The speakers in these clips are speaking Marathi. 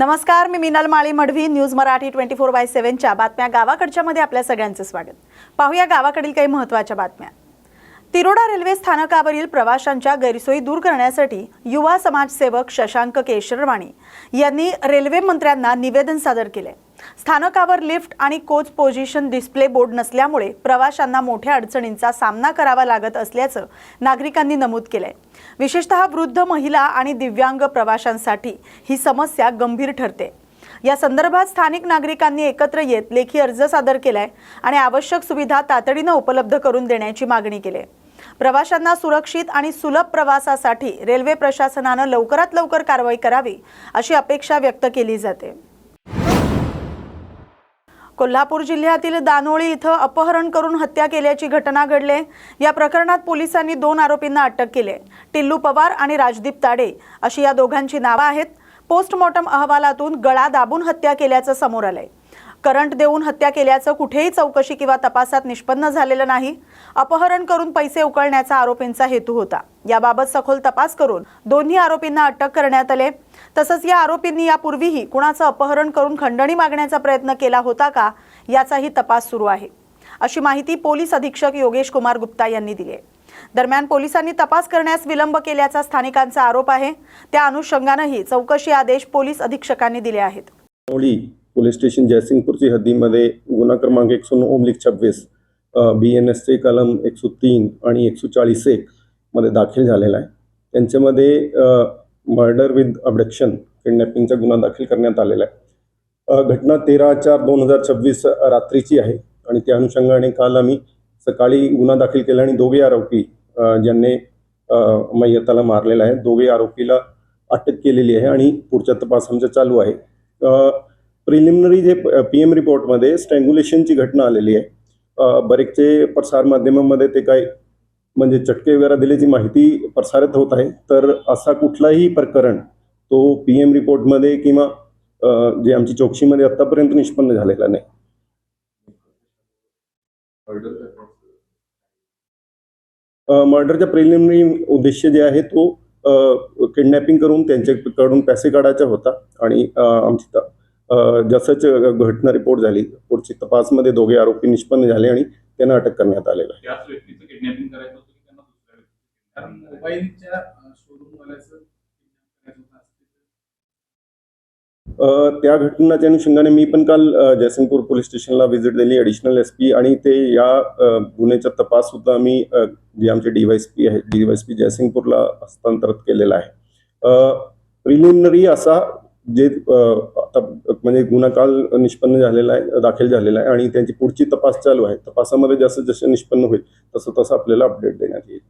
नमस्कार, मी मीनल माळी मडवी. न्यूज मराठी 24/7 च्या बातम्या गावाकडच्या मध्ये आपल्या सगळ्यांचं स्वागत. पाहूया गावाकडील काही महत्त्वाच्या बातम्या. तिरोडा रेल्वे स्थानकावरील प्रवाशांच्या गैरसोयी दूर करण्यासाठी युवा समाजसेवक शशांक केशरवाणी यांनी रेल्वे मंत्र्यांना निवेदन सादर केले. स्थानकावर लिफ्ट आणि कोच पोझिशन डिस्प्ले बोर्ड नसल्यामुळे प्रवाशांना मोठ्या अडचणींचा सामना करावा लागत असल्याचं नागरिकांनी नमूद केलंय. विशेषतः वृद्ध महिला आणि दिव्यांग प्रवाशांसाठी ही समस्या गंभीर ठरते. या संदर्भात स्थानिक नागरिकांनी एकत्र येत लेखी अर्ज सादर केलाय आणि आवश्यक सुविधा तातडीने उपलब्ध करून देण्याची मागणी केली आहे. प्रवाशांना सुरक्षित आणि सुलभ प्रवासासाठी रेल्वे प्रशासनाने लवकरात लवकर कारवाई करावी अशी अपेक्षा व्यक्त केली जाते. कोल्हापूर जिल्ह्यातील दानोळी इथं अपहरण करून हत्या केल्याची घटना घडली. या प्रकरणात पोलिसांनी 2 आरोपींना अटक केली. टिल्लू पवार आणि राजदीप ताडे अशी या दोघांची नावे आहेत. पोस्टमॉर्टम अहवालातून गळा दाबून हत्या केल्याचं समोर आलंय. करंट देऊन हत्या केल्याचं कुठेही चौकशी किंवा तपासात निष्पन्न झालेलं नाही. अपहरण करून पैसे उकळण्याचा आरोपींचा हेतू होता. याबाबत सखोल तपास करून दोन्ही आरोपींना अटक करण्यात आले. तसंच या आरोपींनी यापूर्वीही कुणाचं अपहरण करून खंडणी मागण्याचा प्रयत्न केला होता का याचाही तपास सुरू आहे, अशी माहिती पोलीस अधीक्षक योगेश कुमार गुप्ता यांनी दिली. दरम्यान पोलिसांनी तपास करण्यास विलंब केल्याचा स्थानिकांचा आरोप आहे. त्या अनुषंगानेही चौकशी आदेश पोलीस अधीक्षकांनी दिले आहेत. पोलीस स्टेशन जयसिंगपूरची हद्दीमध्ये गुन्हा क्रमांक 109/26 BNSचे कलम 103 आणि 140(1) मध्ये दाखल झालेला आहे. त्यांच्यामध्ये मर्डर विथ अबडक्शन किडनॅपिंगचा गुन्हा दाखल करण्यात आलेला आहे. घटना 13/4/2026 रात्रीची आहे आणि त्या अनुषंगाने काल आम्ही सकाळी गुन्हा दाखल केला आणि दोघे आरोपी ज्यांनी मय्यताला मारलेला आहे, दोघे आरोपीला अटक केलेली आहे आणि पुढचा तपास आमचा चालू आहे. प्रिलिमिनरी जे PM रिपोर्टमध्ये स्ट्रँग्युलेशनची घटना आलेली आहे. बरेचसे प्रसार माध्यमांमध्ये ते काय म्हणजे चटके वगैरे दिल्याची माहिती प्रसारित होत आहे. तर असा कुठलाही प्रकरण तो PM रिपोर्टमध्ये किंवा जे आमची चौकशीमध्ये आतापर्यंत निष्पन्न झालेला नाही. मर्डरचा प्रिलिमिनरी उद्देश जे आहे तो किडनॅपिंग करून त्यांच्याकडून पैसे काढायचा होता आणि आमची जसंच घटना रिपोर्ट झाली पुढची तपासमध्ये दोघे आरोपी निष्पन्न झाले आणि त्यांना अटक करण्यात आलेलं आहे. त्याच व्यक्तीचं किडनॅपिंग करायचं होतं की त्यांना दुसऱ्या व्यक्तीचं? कारण मोबाईलच्या शोरूम वाल्याचं त्या घटनाच्या अनुषंगाने मी पण काल जयसिंगपूर पोलीस स्टेशनला व्हिजिट दिली. ॲडिशनल SP आणि ते या गुन्ह्याचा तपास सुद्धा आम्ही जे आमचे DYSP आहे DYSP जयसिंगपूरला हस्तांतरित केलेला आहे. प्रिलिमिनरी असा जे आता म्हणजे गुन्हा काल निष्पन्न झालेला आहे, दाखल झालेला आहे आणि त्यांची पुढची तपास चालू आहे. तपासामध्ये जसं जसं निष्पन्न होईल तसं तसं आपल्याला अपडेट देण्यात येईल.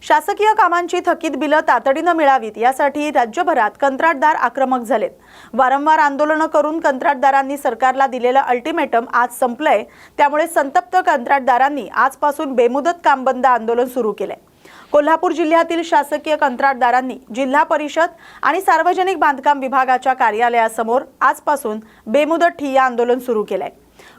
शासकीय कामांची थकीत बिलं तातडीने मिळावीत यासाठी राज्यभरात कंत्राटदार आक्रमक झालेत. वारंवार आंदोलनं करून कंत्राटदारांनी सरकारला दिलेलं अल्टिमेटम आज संपलंय. त्यामुळे संतप्त कंत्राटदारांनी आजपासून बेमुदत काम बंद आंदोलन सुरू केलंय. कोल्हापूर जिल्ह्यातील शासकीय कंत्राटदारांनी जिल्हा परिषद आणि सार्वजनिक बांधकाम विभागाच्या कार्यालयासमोर आजपासून बेमुदत ठिय्या आंदोलन सुरू केलंय.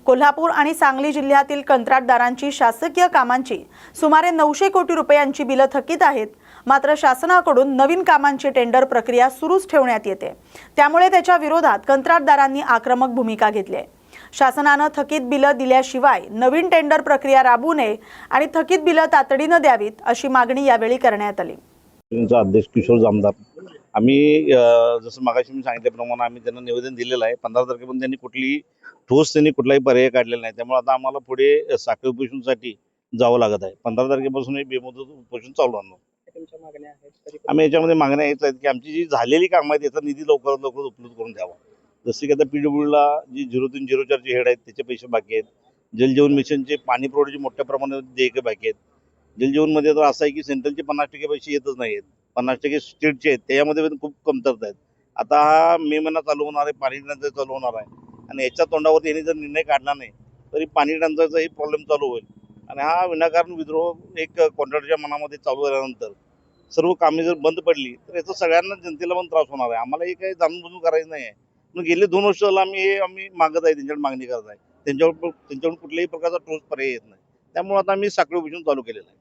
कोल्हापूर आणि सांगली जिल्ह्यातील कंत्राटदारांची शासकीय कामांची सुमारे 900 कोटी रुपयांची बिलं थकीत आहेत. मात्र शासनाकडून नवीन कामांची टेंडर प्रक्रिया सुरूच ठेवण्यात येते. त्यामुळे त्याच्या विरोधात कंत्राटदारांनी आक्रमक भूमिका घेतली आहे. शासनाने थकीत बिलं दिल्याशिवाय नवीन टेंडर प्रक्रिया राबवू नये आणि थकीत बिलं तातडीने द्यावीत अशी मागणी यावेळी करण्यात आली. अध्यक्ष किशोर जामदार आम्ही जसं मागाशी मी सांगितल्याप्रमाणे आम्ही त्यांना निवेदन दिलेलं आहे. 15 तारखेपर्यंत त्यांनी त्यांनी कुठलाही पर्याय काढलेला नाही. त्यामुळे आता आम्हाला पुढे साखळी उपोषणासाठी जावं लागत आहे. 15 तारखेपासून बेमुदत उपोषण चालू आहे. आम्ही याच्यामध्ये मागण्या हेच आहेत की आमची जी झालेली कामं आहेत याचा निधी लवकरात लवकर उपलब्ध करून द्यावा. जसे की आता PWला जी 0304चे हेड आहेत त्याचे पैसे बाकी आहेत. जलजीवन मिशनचे पाणी पुरवठ्याचे मोठ्या प्रमाणात देयके बाकी आहेत. जलजीवनमध्ये तर असं आहे की सेंट्रलचे 50% पैसे येतच नाही आहेत. 50% स्टेटचे आहेत, त्यामध्ये पण खूप कमतरता आहेत. आता हा मे महिना चालू होणार आहे, पाणी टंचाई चालू होणार आहे आणि याच्या तोंडावरती यांनी जर निर्णय काढला नाही तरी पाणी टंचाईचाही प्रॉब्लेम चालू होईल आणि हा विनाकारण विद्रोह एक कॉन्ट्रॅक्टरच्या मनामध्ये चालू झाल्यानंतर सर्व कामे जर बंद पडली तर याचा सगळ्यांना जनतेला पण त्रास होणार आहे. आम्हाला हे काही जाणून बुजून करायचं नाही आहे. पण गेले 2 वर्ष झालं आम्ही मागत आहे, त्यांच्याकडे मागणी करत आहे. त्यांच्याकडून कुठल्याही प्रकारचा ठोस पर्याय येत नाही. त्यामुळे आता आम्ही साखळी उपोषण चालू केलेलं आहे.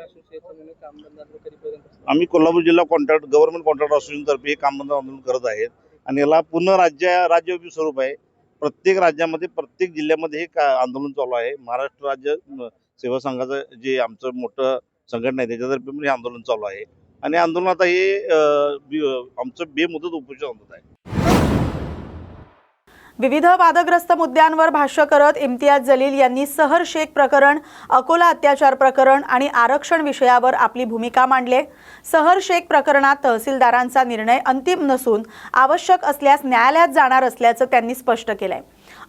असोसिएशन काम बंद आंदोलन कधीपर्यंत? आम्ही कोल्हापूर जिल्हा गव्हर्नमेंट कॉन्ट्रॅक्ट असोसिएशनतर्फे हे काम बंद आंदोलन करत आहेत आणि याला पूर्ण राज्यव्यापी स्वरूप आहे. प्रत्येक राज्यामध्ये प्रत्येक जिल्ह्यामध्ये हे आंदोलन चालू आहे. महाराष्ट्र राज्य सेवा संघाचं जे आमचं मोठं संघटना आहे त्याच्यातर्फे पण हे आंदोलन चालू आहे आणि आंदोलन आता हे आमचं बेमुदत उपोषण आंदोलन आहे. विविध वादग्रस्त मुद्द्यांवर भाष्य करत इम्तियाज जलील यांनी सहर शेख प्रकरण, अकोला अत्याचार प्रकरण आणि आरक्षण विषयावर आपली भूमिका मांडली. सहर शेख प्रकरणात तहसीलदारांचा निर्णय अंतिम नसून आवश्यक असल्यास न्यायालयात जाणार असल्याचं त्यांनी स्पष्ट केलंय.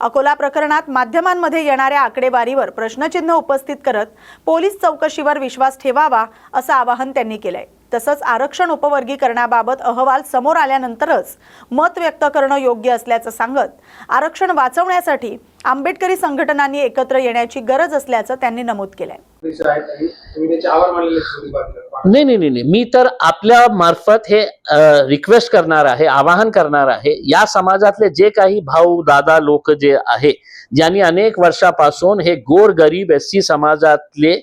अकोला प्रकरणात माध्यमांमध्ये येणाऱ्या आकडेवारीवर प्रश्नचिन्ह उपस्थित करत पोलीस चौकशीवर विश्वास ठेवावा असं आवाहन त्यांनी केलंय. तसंच आरक्षण उपवर्गीकरणाबाबत अहवाल समोर आल्यानंतरच मत व्यक्त करणं योग्य असल्याचं सांगत आरक्षण वाचवण्यासाठी आंबेडकरी संघटनांनी एकत्र येण्याची गरज असल्याचं त्यांनी नमूद केलंय. नाही, मी तर आपल्या मार्फत हे रिक्वेस्ट करणार आहे, आवाहन करणार आहे. या समाजातले जे काही भाऊ दादा लोक जे आहे, ज्यांनी अनेक वर्षापासून हे गोर गरीब एससी समाजातले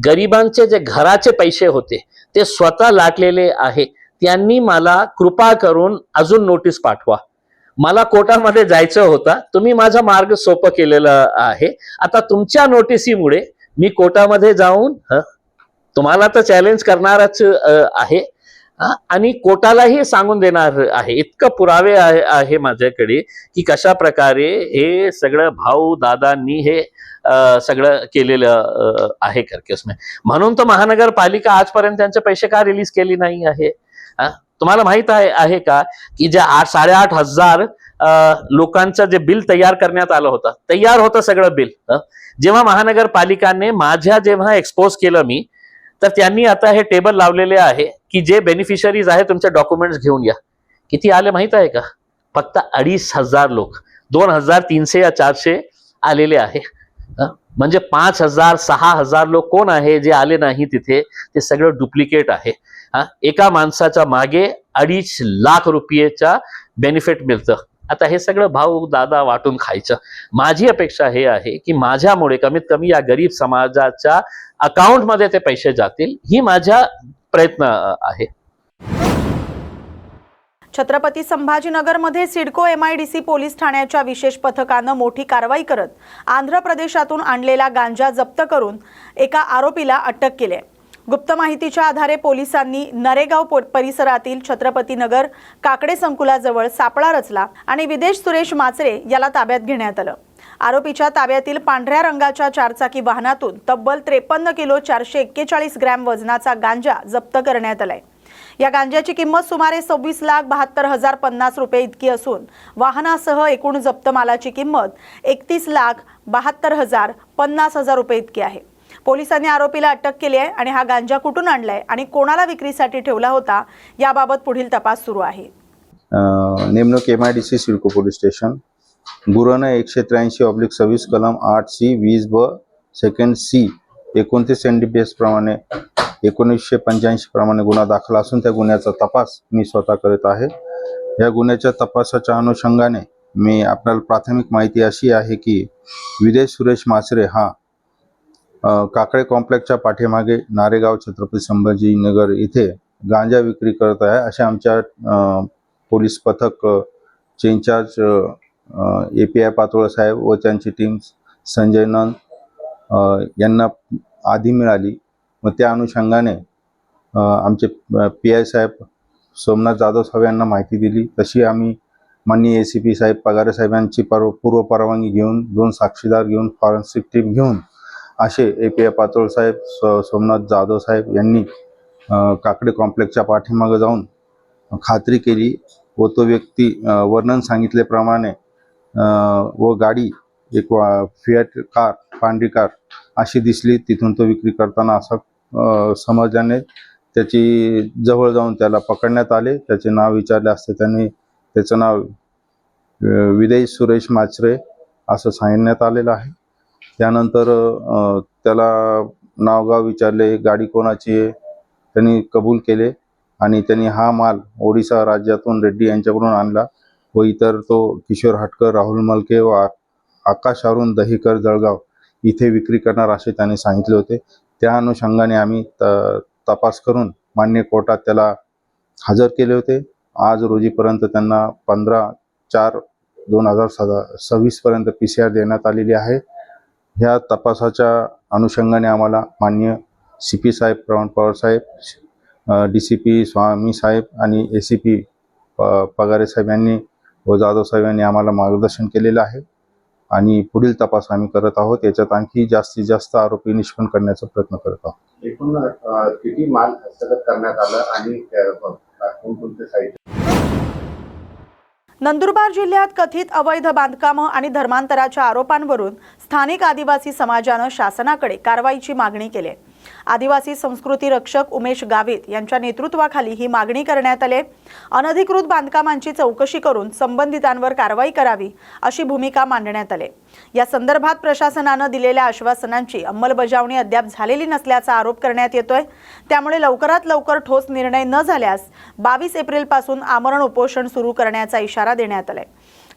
गरिबांचे जे घराचे पैसे होते ते स्वतः लाटलेले आहे, त्यांनी मला कृपा करून अजून नोटीस पाठवा. मला कोर्टामध्ये जायचं होतं, तुम्ही माझा मार्ग सोपं केलेला आहे. आता तुमच्या नोटिसीमुळे मी कोर्टामध्ये जाऊन तुम्हाला तर चॅलेंज करणारच आहे आणि कोर्टालाही सांगून देणार आहे. इतकं पुरावे आहे माझ्याकडे की कशा प्रकारे हे सगळं भाऊ दादांनी हे सगळं केलेलं आहे करकेसने. म्हणून तर महानगरपालिका आजपर्यंत त्यांचे पैसे का रिलीज केली नाही आहे. तुम्हाला माहित आहे का की जे 8,500 लोकांचं जे बिल तयार करण्यात आलं होतं, तयार होतं सगळं बिल. जेव्हा महानगरपालिकाने जेव्हा एक्सपोज केलं मी, तर त्यांनी आता हे टेबल लावलेले आहे की जे बेनिफिशरीज आहे तुमचे डॉक्युमेंट्स घेऊन या. किती आले माहित आहे का? फक्त 2,500 लोक, 2,300 या 400 आलेले आहे. म्हणजे 5,000 6,000 लोक कोण आहे जे आले नाही तिथे? ते सगळं डुप्लिकेट आहे. एका माणसाच्या मागे 2.5 लाख रुपयेचा बेनिफिट मिळतं. आता हे सगळं भाऊ दादा वाटून खायचं. माझी अपेक्षा हे आहे की माझ्यामुळे कमीत कमी या गरीब समाजाच्या अकाउंटमध्ये ते पैसे जातील, ही माझा प्रयत्न आहे. छत्रपती संभाजीनगरमध्ये सिडको MIDC पोलीस ठाण्याच्या विशेष पथकानं मोठी कारवाई करत आंध्र प्रदेशातून आणलेला गांजा जप्त करून एका आरोपीला अटक केली आहे. गुप्त माहितीच्या आधारे पोलिसांनी नरेगाव परिसरातील छत्रपती नगर काकडे संकुलाजवळ सापळा रचला आणि विदेश सुरेश माचरे याला ताब्यात घेण्यात आलं. आरोपीच्या ताब्यातील पांढऱ्या रंगाच्या 4चाकी वाहनातून तब्बल 53 किलो 441 ग्रॅम वजनाचा गांजा जप्त करण्यात आलाय. या गांजाची किंमत सुमारे 26,72,050 रुपये इतकी असून वाहनासह एकूण जप्त मालाची किंमत 31,72,50,000 रुपये इतकी आहे. पोलिसांनी आरोपीला अटक केली आहे आणि हा गांजा कुठून आणलाय आणि कोणाला विक्रीसाठी ठेवला होता याबाबत पुढील तपास सुरू आहे. नेमणूक MIDC सिडको पोलीस स्टेशन गुन्हा 183/26 कलम 8C 20B second C 29 NDPS प्रमाणे 1985 प्रमाणे गुन्हा दाखल असून त्या गुन्ह्याचा तपास मी स्वतः करत आहे. या गुन्ह्याच्या तपासाच्या अनुषंगाने मी आपल्याला प्राथमिक माहिती अशी आहे की विदेश सुरेश माचरे हा काकडे कॉम्प्लेक्सच्या पाठीमागे नारेगाव छत्रपती संभाजीनगर इथे गांजा विक्री करत आहे असे आमच्या पोलीस पथक चे इंचार्ज API पातोळे साहेब व त्यांची टीम संजय नंद यांना आधी मिळाली. व त्या अनुषंगाने आमचे PI साहेब सोमनाथ जाधव साहेब यांना माहिती दिली. तशी आम्ही माननीय ACP साहेब पगारे साहेबांची पूर्व परवानगी घेऊन 2 साक्षीदार घेऊन फॉरेन्सिक टीम घेऊन असे API पातोळे साहेब सोमनाथ जाधव साहेब यांनी काकडे कॉम्प्लेक्सच्या पाठीमागे जाऊन खात्री केली व तो व्यक्ती वर्णन सांगितल्याप्रमाणे व गाडी एक फिएट कार पांढरी कार अशी दिसली. तिथून तो विक्री करताना असं समजल्याने त्याची जवळ जाऊन त्याला पकडण्यात आले. त्याचे नाव विचारले असते त्यांनी त्याचं नाव विदेश सुरेश माचरे असं सांगण्यात आलेलं आहे. त्यानंतर त्याला नावगाव विचारले, गाडी कोणाची आहे, त्यांनी कबूल केले आणि त्यांनी हा माल ओडिसा राज्यातून रेड्डी यांच्याकडून आणला व इतर तो किशोर हटकर, राहुल मलके व आकाश अरुण दहिकर जळगाव इथे विक्री करणार असे त्यांनी सांगितले होते. त्या अनुषंगाने आम्ही तपास करून मान्य कोर्टात त्याला हजर केले होते. आज रोजीपर्यंत त्यांना 15/4/2026 पर्यंत PCR देण्यात आलेली आहे. ह्या तपासाच्या अनुषंगाने आम्हाला मान्य CP साहेब प्रवीण पवार साहेब, DCP स्वामी साहेब आणि ACP पगारे साहेब यांनी व जाधव साहेब यांनी आम्हाला मार्गदर्शन केलेलं आहे आणि पुढील तपास आम्ही करत आहोत. याच्यात आणखी जास्तीत जास्त आरोपी निष्पन्न करण्याचा प्रयत्न करत आहोत. एकूण किती माल हस्तगत करण्यात आलं आणि कोणकोणते साहित्य? नंदुरबार जिल्ह्यात कथित अवैध बांधकामं आणि धर्मांतराच्या आरोपांवरून स्थानिक आदिवासी समाजानं शासनाकडे कारवाईची मागणी केली आहे. आदिवासी संस्कृती रक्षक उमेश गावित यांच्या नेतृत्वाखाली ही मागणी करण्यात आली. अनधिकृत बांधकामांची चौकशी करून संबंधितांवर कारवाई करावी अशी भूमिका मांडण्यात आली. या संदर्भात प्रशासनानं दिलेल्या आश्वासनांची अंमलबजावणी अद्याप झालेली नसल्याचा आरोप करण्यात येतोय. त्यामुळे लवकरात लवकर ठोस निर्णय न झाल्यास 22 एप्रिलपासून आमरण उपोषण सुरू करण्याचा इशारा देण्यात आलाय.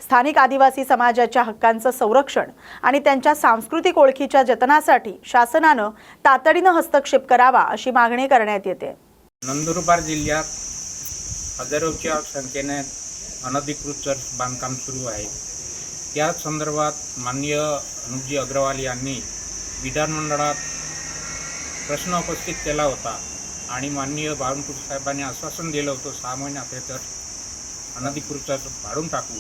स्थानिक आदिवासी समाजाच्या हक्कांचं संरक्षण आणि त्यांच्या सांस्कृतिक ओळखीच्या जतनासाठी शासनानं तातडीनं हस्तक्षेप करावा अशी मागणी करण्यात येते. नंदुरबार जिल्ह्यात हजारोच्या संख्येने अनधिकृत चर्च बांधकाम सुरू आहे. त्या संदर्भात माननीय अनुपजी अग्रवाल यांनी विधानमंडळात प्रश्न उपस्थित केला होता आणि माननीय बावनकुळे साहेबांनी आश्वासन दिलं होतं 6 महिन्यात हे तर अनधिकृत चर्च पाडून टाकू,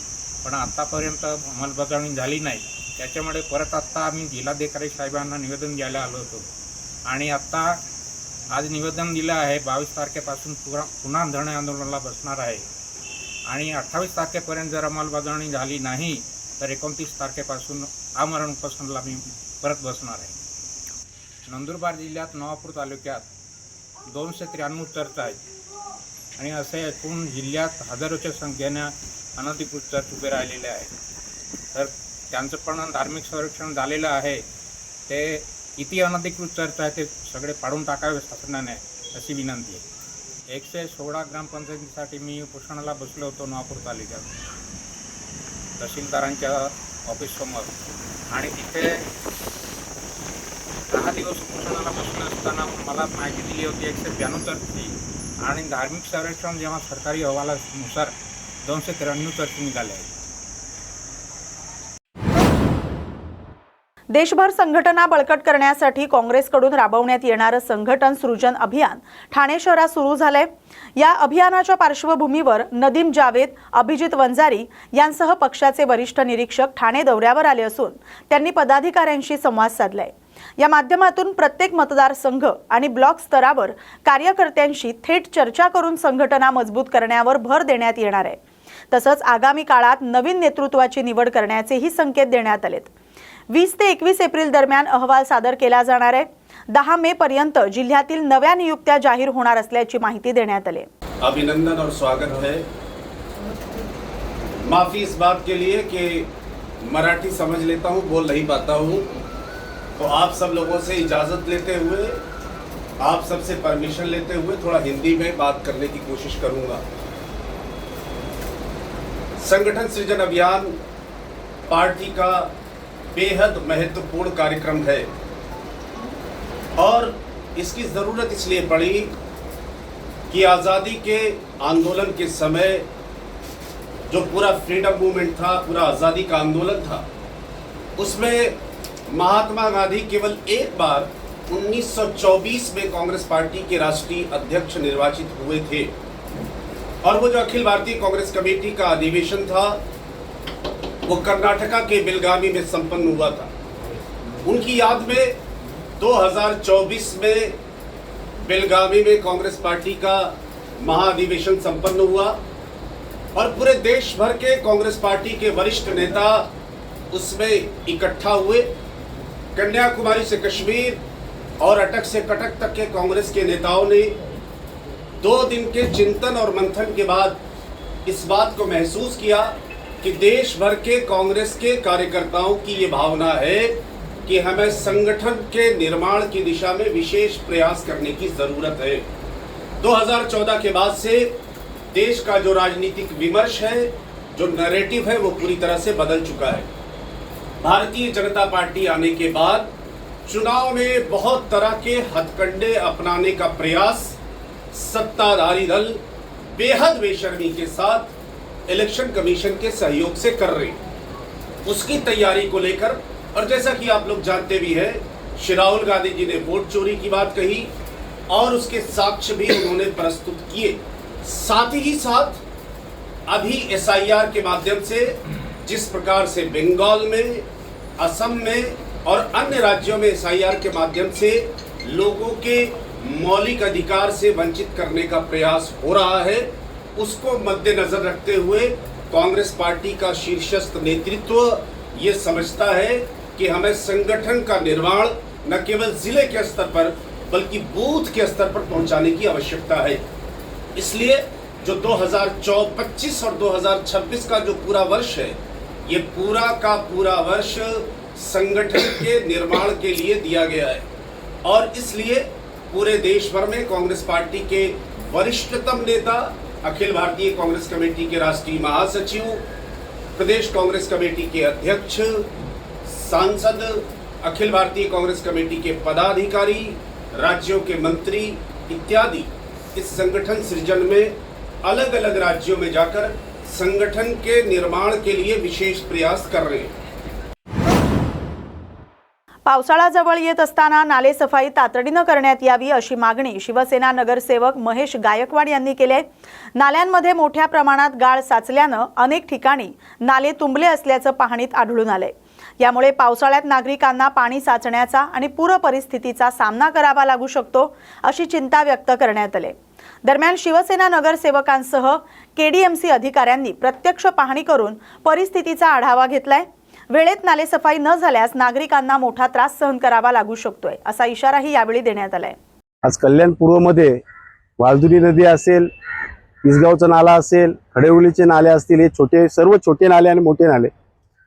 पण आत्तापर्यंत अंमलबजावणी झाली नाही. त्याच्यामुळे परत आत्ता आम्ही जिल्हाधिकारी साहेबांना निवेदन द्यायला आलो होतो आणि आत्ता आज निवेदन दिलं आहे. 22 तारखेपासून पुन्हा धरणे आंदोलनाला बसणार आहे आणि 28 तारखेपर्यंत जर अंमलबजावणी झाली नाही तर 29 तारखेपासून आमरण उपोषणाला मी परत बसणार आहे. नंदुरबार जिल्ह्यात नवापूर तालुक्यात 293 चर्च आहेत आणि असे एकूण जिल्ह्यात हजारोच्या संख्येनं अनधिकृत चर्च उभे राहिलेले आहेत. तर त्यांचं पण धार्मिक संरक्षण झालेलं आहे. ते किती अनधिकृत चर्च आहे ते सगळे पाडून टाकावे शासनाने अशी विनंती आहे. 116 ग्रामपंचायतीसाठी मी उपोषणाला बसलो होतो नवापूर तालुक्यात तहसीलदारांच्या ऑफिससमोर आणि तिथे 10 दिवस उपोषणाला बसलं असताना मला माहिती दिली होती 192 चर्चची आणि धार्मिक संरक्षण जेव्हा सरकारी अहवालानुसार 293 चर्च निघाले आहेत. देशभर संघटना बळकट करण्यासाठी काँग्रेसकडून राबवण्यात येणारं संघटन सृजन अभियान ठाणे शहरात सुरू झालंय. या अभियानाच्या पार्श्वभूमीवर नदीम जावेद, अभिजित वंजारी यांसह पक्षाचे वरिष्ठ निरीक्षक ठाणे दौऱ्यावर आले असून त्यांनी पदाधिकाऱ्यांशी संवाद साधलाय. या माध्यमातून प्रत्येक मतदारसंघ आणि ब्लॉक स्तरावर कार्यकर्त्यांशी थेट चर्चा करून संघटना मजबूत करण्यावर भर देण्यात येणार आहे. तसंच आगामी काळात नवीन नेतृत्वाची निवड करण्याचेही संकेत देण्यात आलेत. 20 ते 21 एप्रिल दरम्यान अहवाल सादर केला जाणार आहे. 10 मे पर्यंत जिल्ह्यातील नव्या नियुक्त्या जाहीर होणार असल्याची माहिती देण्यात आली. अभिनंदन और स्वागत है. माफी इस बात के लिए कि मराठी समझ लेता हूँ, बोल नहीं पाता हूँ, तो आप सब लोगों से इजाज़त लेते हुए, आप सबसे परमिशन लेते हुए थोड़ा हिंदी में बात करने की कोशिश करूँगा. संगठन सृजन अभियान पार्टी का बेहद महत्वपूर्ण कार्यक्रम है और इसकी ज़रूरत इसलिए पड़ी कि आज़ादी के आंदोलन के समय जो पूरा फ्रीडम मूवमेंट था, पूरा आज़ादी का आंदोलन था, उसमें महात्मा गांधी केवल एक बार 1924 में कांग्रेस पार्टी के राष्ट्रीय अध्यक्ष निर्वाचित हुए थे और वो जो अखिल भारतीय कांग्रेस कमेटी का अधिवेशन था वो कर्नाटका के बेलगावी में संपन्न हुआ था. उनकी याद में 2024 में बेलगावी में कांग्रेस पार्टी का महाअधिवेशन संपन्न हुआ और पूरे देश भर के कांग्रेस पार्टी के वरिष्ठ नेता उसमें इकट्ठा हुए. कन्याकुमारी से कश्मीर और अटक से कटक तक के कांग्रेस के नेताओं ने 2 दिन के चिंतन और मंथन के बाद इस बात को महसूस किया कि देश भर के कांग्रेस के कार्यकर्ताओं की ये भावना है कि हमें संगठन के निर्माण की दिशा में विशेष प्रयास करने की ज़रूरत है. 2014 के बाद से देश का जो राजनीतिक विमर्श है, जो नैरेटिव है, वो पूरी तरह से बदल चुका है. भारतीय जनता पार्टी आने के बाद चुनाव में बहुत तरह के हथकंडे अपनाने का प्रयास सत्ताधारी दल बेहद बेशर्मी के साथ इलेक्शन कमीशन के सहयोग से कर रहे हैं। उसकी तैयारी को लेकर, और जैसा कि आप लोग जानते भी हैं, श्री राहुल गांधी जी ने वोट चोरी की बात कही और उसके साक्ष्य भी उन्होंने प्रस्तुत किए। साथ ही साथ अभी SIR के माध्यम से जिस प्रकार से बंगाल में, असम में और अन्य राज्यों में SIR के माध्यम से लोगों के मौलिक अधिकार से वंचित करने का प्रयास हो रहा है, उसको मद्देनजर रखते हुए कांग्रेस पार्टी का शीर्षस्थ नेतृत्व ये समझता है कि हमें संगठन का निर्माण न केवल जिले के स्तर पर बल्कि बूथ के स्तर पर पहुंचाने की आवश्यकता है। इसलिए जो 2025 और 2026 का जो पूरा वर्ष है, ये पूरा का पूरा वर्ष संगठन के निर्माण के लिए दिया गया है और इसलिए पूरे देश भर में कांग्रेस पार्टी के वरिष्ठतम नेता, अखिल भारतीय कांग्रेस कमेटी के राष्ट्रीय महासचिव, प्रदेश कांग्रेस कमेटी के अध्यक्ष, सांसद, अखिल भारतीय कांग्रेस कमेटी के पदाधिकारी, राज्यों के मंत्री इत्यादि इस संगठन सृजन में अलग अलग राज्यों में जाकर संगठन के निर्माण के लिए विशेष प्रयास कर रहे हैं। पावसाळा जवळ येत असताना नाले सफाई तातडीनं करण्यात यावी अशी मागणी शिवसेना नगरसेवक महेश गायकवाड यांनी केली आहे। नाल्यांमध्ये मोठ्या प्रमाणात गाळ साचल्यानं अनेक ठिकाणी नाले तुंबले असल्याचं पाहणीत आढळून आलंय। यामुळे पावसाळ्यात नागरिकांना पाणी साचण्याचा आणि पूर परिस्थितीचा सामना करावा लागू शकतो अशी चिंता व्यक्त करण्यात आली। दरम्यान शिवसेना नगरसेवकांसह KDMC अधिकाऱ्यांनी प्रत्यक्ष पाहणी करून परिस्थितीचा आढावा घेतलाय। वेळेत नालेसफाई न झाल्यास नागरिकांना मोठा त्रास सहन करावा लागू शकतोय असा इशाराही यावेळी देण्यात आलाय। आज कल्याण पूर्वमध्ये वालदुरी नदी असेल, इसगावचा नाला असेल, खडेउलीचे नाले असतील, हे छोटे सर्व छोटे नाले आणि मोठे नाले,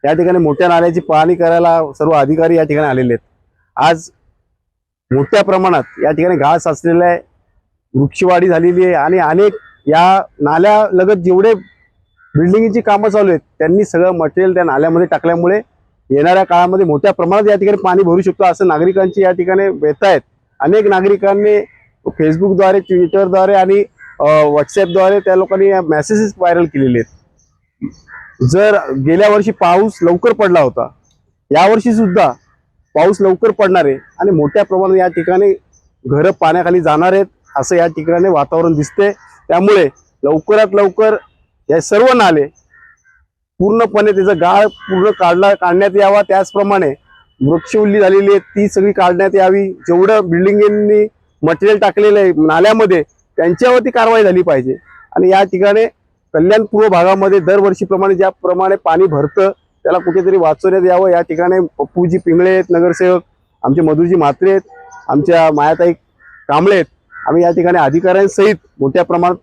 या ठिकाणी मोठ्या नाल्याची पाहणी करायला सर्व अधिकारी या ठिकाणी आलेले आहेत। आज मोठ्या प्रमाणात या ठिकाणी गाळ साचलेला आहे, वृक्षवाढी झालेली आहे आणि अनेक या नाल्यालगत जेवढे बिल्डिंगची कामं चालू आहेत त्यांनी सगळं मटेरियल त्या नाल्यामध्ये टाकल्यामुळे येणाऱ्या काळामध्ये मोठ्या प्रमाणात या ठिकाणी पाणी भरू शकतो असं नागरिकांची या ठिकाणी व्यथा आहेत। अनेक नागरिकांनी फेसबुकद्वारे, ट्विटरद्वारे आणि व्हॉट्सॲपद्वारे त्या लोकांनी मेसेजेस व्हायरल केलेले आहेत। जर गेल्या वर्षी पाऊस लवकर पडला होता, यावर्षी सुद्धा पाऊस लवकर पडणार आहे आणि मोठ्या प्रमाणात या ठिकाणी घरं पाण्याखाली जाणार आहेत असं या ठिकाणी वातावरण दिसते। त्यामुळे लवकरात लवकर हे सर्व नाले पूर्णपणे त्याचा गाळ पूर्ण काढण्यात यावा। त्याचप्रमाणे वृक्षवल्ली झालेली आहे ती सगळी काढण्यात यावी। जेवढं बिल्डिंगनी मटेरियल टाकलेलं आहे नाल्यामध्ये त्यांच्यावरती कारवाई झाली पाहिजे आणि या ठिकाणी कल्याण पूर्व भागामध्ये दरवर्षीप्रमाणे ज्याप्रमाणे पाणी भरतं त्याला कुठेतरी वाचवण्यात यावं। या ठिकाणी पप्पूजी पिंगळे आहेत नगरसेवक, आमचे मधुरजी म्हात्रे आहेत, आमच्या मायाताई कांबळे आहेत। आम्ही या ठिकाणी अधिकाऱ्यांसहित मोठ्या प्रमाणात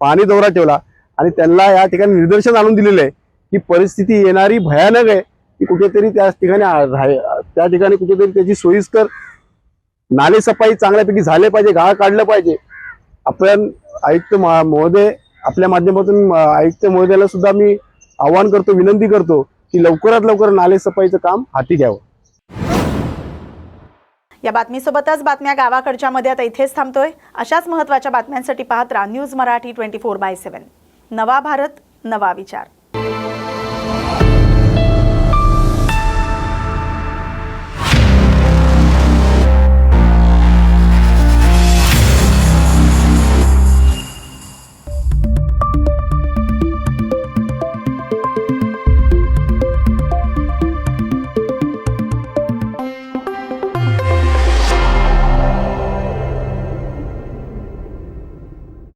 पाणी दौरा ठेवला आणि त्यांना या ठिकाणी निर्देशन आणून दिलेलं आहे की परिस्थिती येणारी भयानक आहे, की कुठेतरी त्या ठिकाणी कुठेतरी त्याची सोयीस्कर नाले सफाई चांगल्यापैकी झाले पाहिजे, गाळ काढलं पाहिजे। आपण आयुक्त महोदय, आपल्या माध्यमातून आयुक्त महोदयाला सुद्धा मी आवाहन करतो, विनंती करतो की लवकरात लवकर नाले सफाईचं काम हाती घ्यावं। या बातमीसोबतच बातम्या गावाकडच्या मध्ये आता इथेच थांबतोय। अशाच महत्त्वाच्या बातम्यांसाठी पाहत राहा न्यूज मराठी 24/7। नवा भारत, नवा विचार।